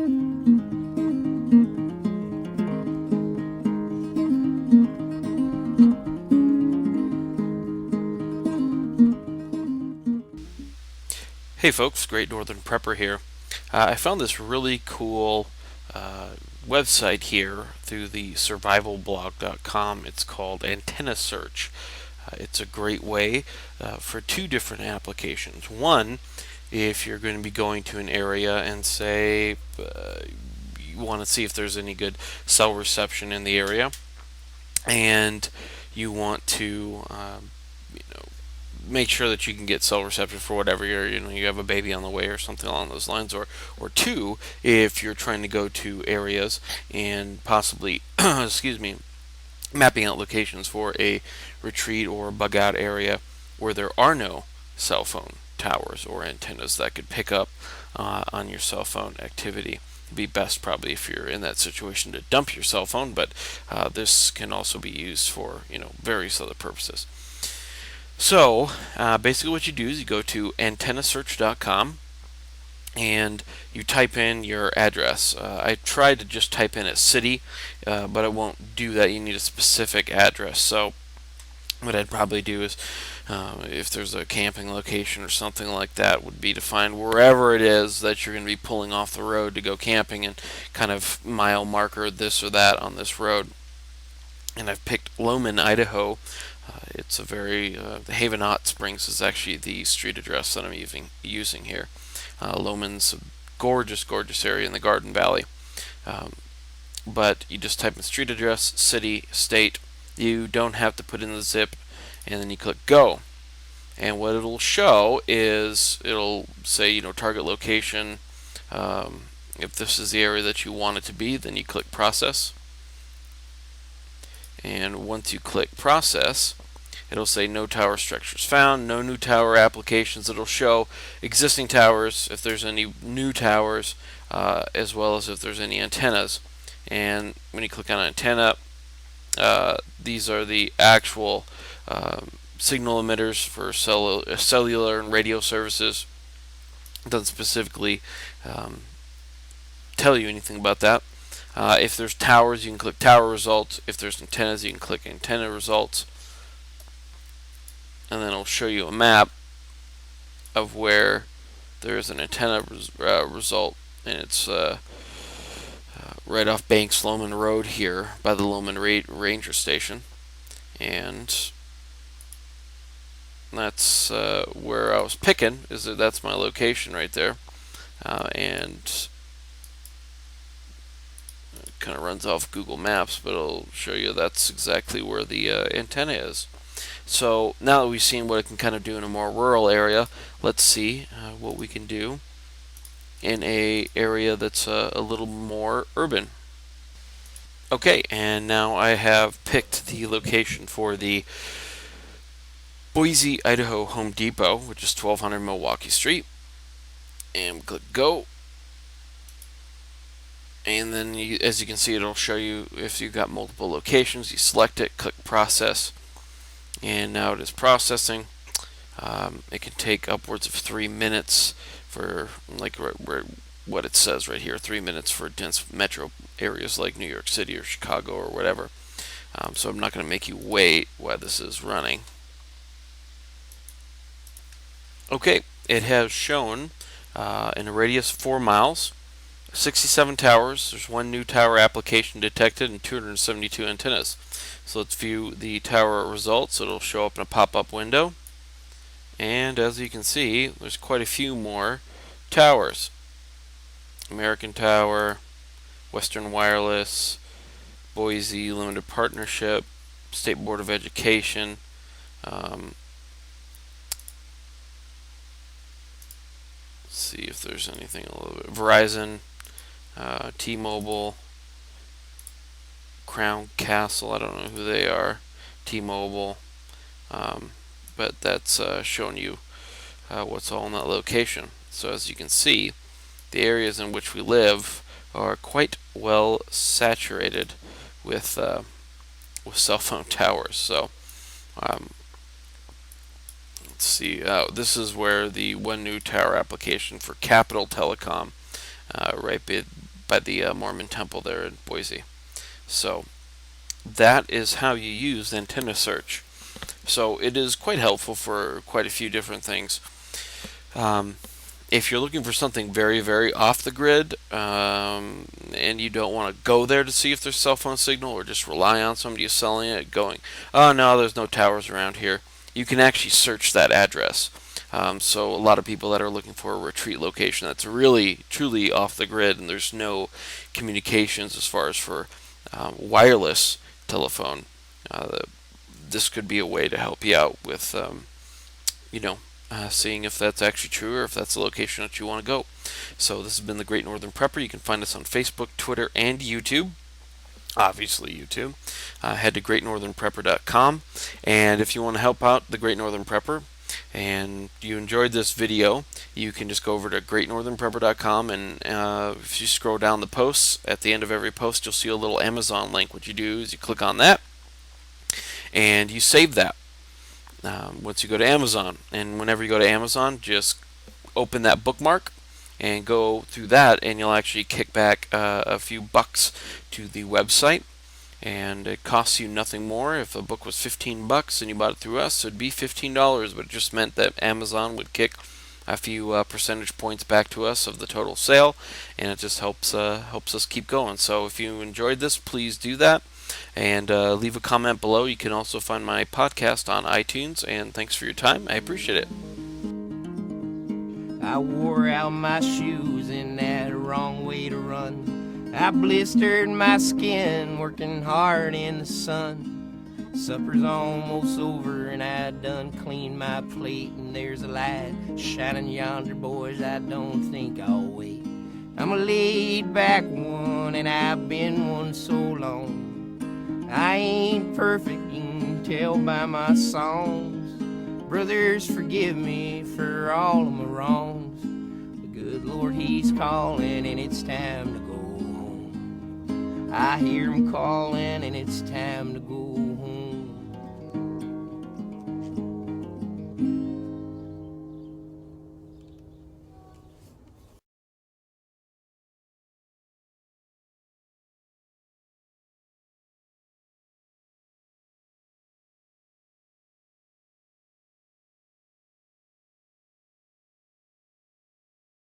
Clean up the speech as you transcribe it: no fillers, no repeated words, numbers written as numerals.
Hey folks, Great Northern Prepper here. I found this really cool website here through the survivalblog.com. It's called Antenna Search. It's a great way for two different applications. One, if you're going to be going to an area and say you want to see if there's any good cell reception in the area, and you want to make sure that you can get cell reception for whatever you have a baby on the way or something along those lines, or two, if you're trying to go to areas and possibly excuse me, mapping out locations for a retreat or bug out area where there are no cell phone towers or antennas that could pick up on your cell phone activity. It'd be best probably if you're in that situation to dump your cell phone, but this can also be used for various other purposes. So basically what you do is you go to antennasearch.com and you type in your address. I tried to just type in a city, but it won't do that. You need a specific address. So what I'd probably do is, if there's a camping location or something like that, would be to find wherever it is that you're going to be pulling off the road to go camping and kind of mile marker this or that on this road. And I've picked Lowman, Idaho. It's a very Haven Hot Springs is actually the street address that I'm using here. Lowman's a gorgeous, gorgeous area in the Garden Valley. But you just type in street address, city, state. You don't have to put in the zip, and then you click go. And what it'll show is it'll say target location. If this is the area that you want it to be, then you click process. And once you click process, it'll say no tower structures found, no new tower applications. It'll show existing towers, if there's any new towers, as well as if there's any antennas. And when you click on antenna, these are the actual signal emitters for cellular and radio services. It doesn't specifically tell you anything about that. If there's towers, you can click tower results. If there's antennas, you can click antenna results. And then it'll show you a map of where there's an antenna result. And it's right off Banks Lowman Road here by the Lowman Ranger Station. And that's where I was picking. That's my location right there. And kind of runs off Google Maps, but it'll show you that's exactly where the antenna is. So now that we've seen what it can kind of do in a more rural area, let's see what we can do in a area that's a little more urban. Okay, and now I have picked the location for the Boise, Idaho Home Depot, which is 1200 Milwaukee Street, and click go. And then as you can see, it'll show you if you've got multiple locations. You select it, click process, and now it is processing. It can take upwards of 3 minutes for what it says right here, 3 minutes for dense metro areas like New York City or Chicago or whatever. So I'm not going to make you wait while this is running. Okay, it has shown in a radius of 4 miles, 67 towers. There's one new tower application detected and 272 antennas. So let's view the tower results. It'll show up in a pop-up window. And as you can see, there's quite a few more towers. American Tower, Western Wireless, Boise Limited Partnership, State Board of Education. Let's see if there's anything a little bit. Verizon, T-Mobile, Crown Castle, I don't know who they are, T-Mobile, but that's showing you what's all in that location. So as you can see, the areas in which we live are quite well saturated with cell phone towers. So let's see, this is where the one new tower application for Capital Telecom, right by the Mormon temple there in Boise. So that is how you use Antenna Search. So it is quite helpful for quite a few different things. If you're looking for something very, very off the grid, and you don't want to go there to see if there's cell phone signal, or just rely on somebody selling it, going, oh no, there's no towers around here, you can actually search that address. So a lot of people that are looking for a retreat location that's really, truly off the grid, and there's no communications as far as for wireless telephone, this could be a way to help you out with, seeing if that's actually true or if that's the location that you want to go. So this has been the Great Northern Prepper. You can find us on Facebook, Twitter, and YouTube. Obviously YouTube. Head to greatnorthernprepper.com, and if you want to help out the Great Northern Prepper and you enjoyed this video, you can just go over to greatnorthernprepper.com, and if you scroll down the posts, at the end of every post you'll see a little Amazon link. What you do is you click on that and you save that. Once you go to Amazon, and whenever you go to Amazon, just open that bookmark and go through that, and you'll actually kick back a few bucks to the website, and it costs you nothing more. If a book was $15 and you bought it through us, it'd be $15, but it just meant that Amazon would kick a few percentage points back to us of the total sale, and it just helps us keep going. So if you enjoyed this, please do that, and leave a comment below. You can also find my podcast on iTunes, and thanks for your time. I appreciate it. I wore out my shoes in that wrong way to run. I blistered my skin working hard in the sun. Supper's almost over and I done cleaned my plate, and there's a light shining yonder, boys, I don't think I'll wait. I'm a laid back one and I've been one so long. I ain't perfect, you can tell by my songs. Brothers, forgive me for all of my wrongs. The good Lord, He's calling and it's time to go home. I hear Him calling and it's time to go